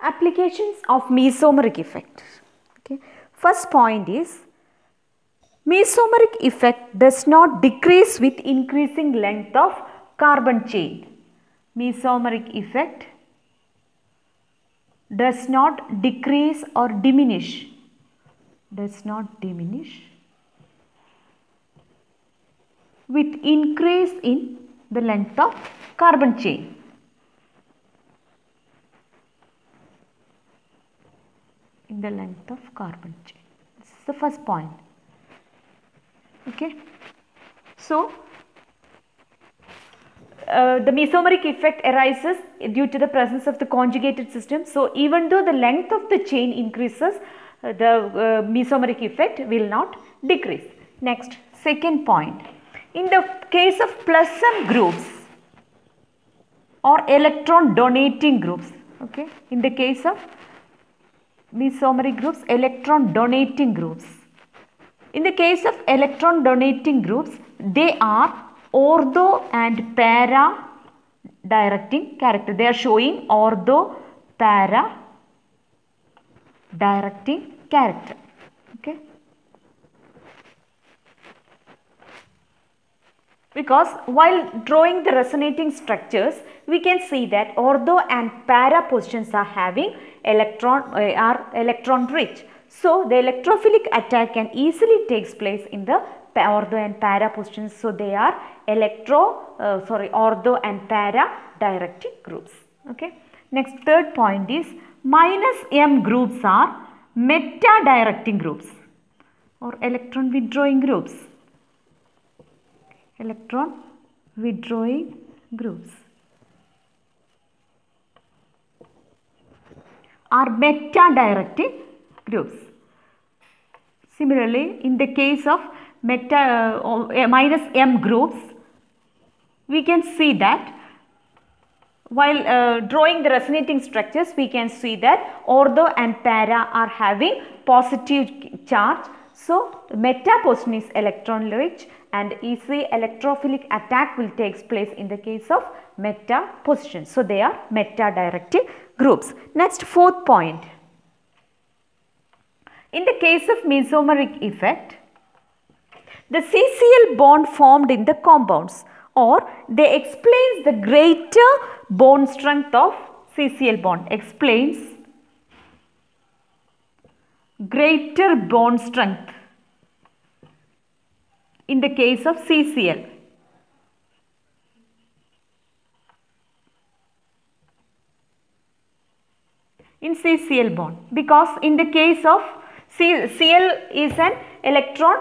Applications of mesomeric effect. Okay. First point is mesomeric effect does not decrease with increasing length of carbon chain. Mesomeric effect does not decrease or diminish. Does not diminish with increase in the length of carbon chain. In the length of carbon chain. This is the first point. Okay. So, the mesomeric effect arises due to the presence of the conjugated system. So, even though the length of the chain increases, the mesomeric effect will not decrease. Next, second point. In the case of plus M groups or electron donating groups, okay, in the case of mesomeric groups, electron donating groups. In the case of electron donating groups, they are ortho and para directing character. They are showing ortho para directing character. Okay. Because while drawing the resonating structures, we can see that ortho and para positions are having electron rich. So, the electrophilic attack can easily takes place in the ortho and para positions. So, they are ortho and para directing groups. Okay. Next, third point is minus M groups are meta directing groups or electron withdrawing groups. Electron withdrawing groups are meta directing groups. Similarly, in the case of minus M groups, we can see that while drawing the resonating structures, we can see that ortho and para are having positive charge. So, meta position is electron rich and easy electrophilic attack will take place in the case of meta position. So, they are meta directing groups. Next, fourth point. In the case of mesomeric effect, the CCl bond formed in the compounds or they explains the greater bond strength of CCl bond, explains greater bond strength in the case of CCl. In CCl bond, because in the case of Cl is an electron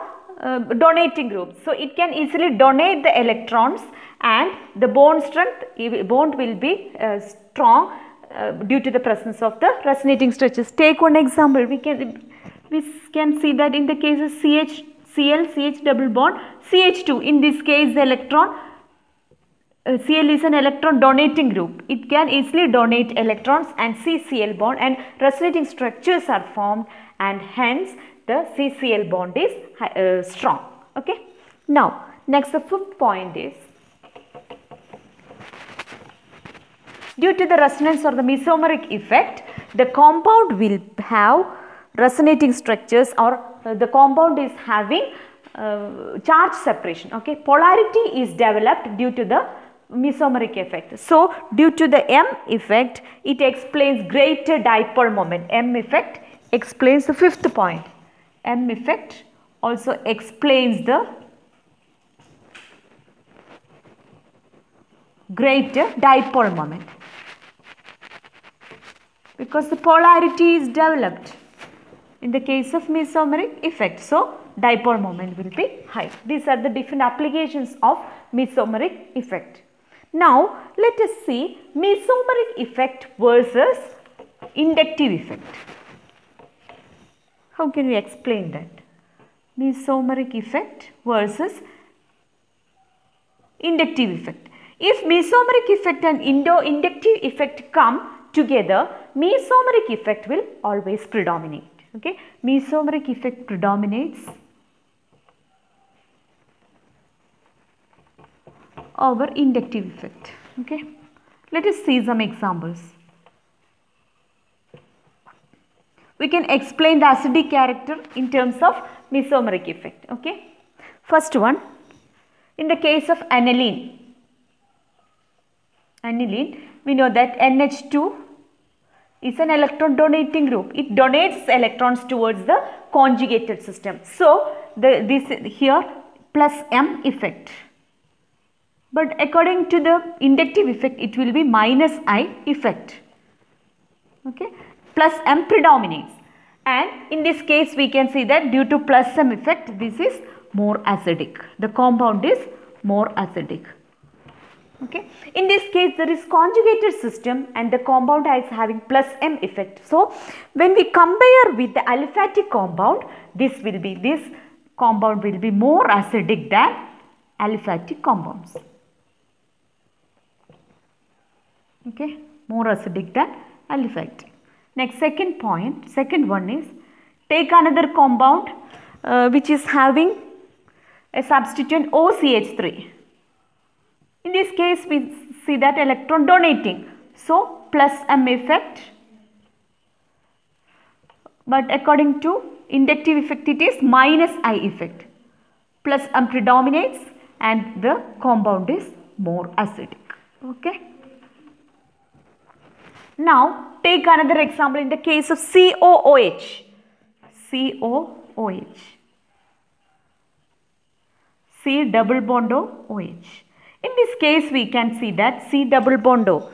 donating group. So, it can easily donate the electrons and the bond strength, bond will be strong due to the presence of the resonating structures. Take one example, we can see that in the case of Cl, CH double bond, CH2, in this case the electron, Cl is an electron donating group. It can easily donate electrons and CCl bond and resonating structures are formed and hence the CCl bond is strong. Okay. Now, next the fifth point is due to the resonance or the mesomeric effect, the compound will have resonating structures or the compound is having charge separation. Okay. Polarity is developed due to the mesomeric effect. So, due to the M effect, it explains greater dipole moment. M effect explains the fifth point. M effect also explains the greater dipole moment because the polarity is developed in the case of mesomeric effect. So, dipole moment will be high. These are the different applications of mesomeric effect. Now, let us see mesomeric effect versus inductive effect. How can we explain that? Mesomeric effect versus inductive effect. If mesomeric effect and inductive effect come together, mesomeric effect will always predominate. Okay, mesomeric effect predominates over inductive effect. Okay, let us see some examples. we can explain the acidic character in terms of mesomeric effect. Okay. First one, in the case of aniline, we know that NH2 is an electron donating group. It donates electrons towards the conjugated system. So, this here plus M effect. But according to the inductive effect, it will be minus I effect. Okay, plus M predominates. And in this case, we can see that due to plus M effect, this is more acidic. The compound is more acidic. Okay. In this case, there is conjugated system and the compound is having plus M effect. So, when we compare with the aliphatic compound, this compound will be more acidic than aliphatic compounds. Okay, more acidic than aliphatic. Next, second one is, take another compound which is having a substituent OCH3. In this case, we see that electron donating. So, plus M effect. But according to inductive effect, it is minus I effect. Plus M predominates and the compound is more acidic. Okay. Now, take another example in the case of COOH. COOH. C double bond OH. In this case, we can see that C double bond O.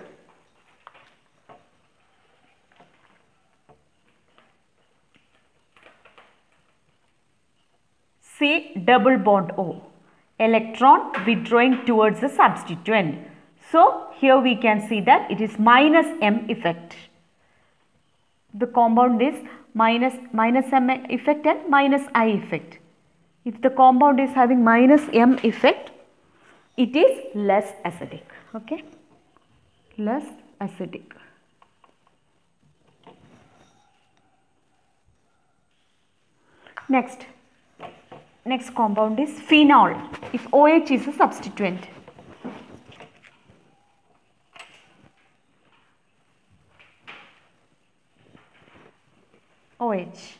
C double bond O. Electron withdrawing towards the substituent. So, here we can see that it is minus M effect. The compound is minus M effect and minus I effect. If the compound is having minus M effect, it is less acidic. Okay, less acidic. Next compound is phenol. If OH is a substituent. OH.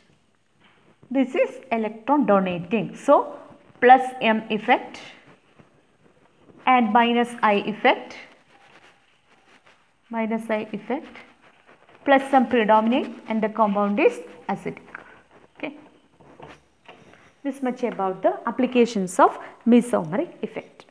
This is electron donating. So, plus M effect and minus I effect, plus some predominate and the compound is acidic. Okay. This much about the applications of mesomeric effect.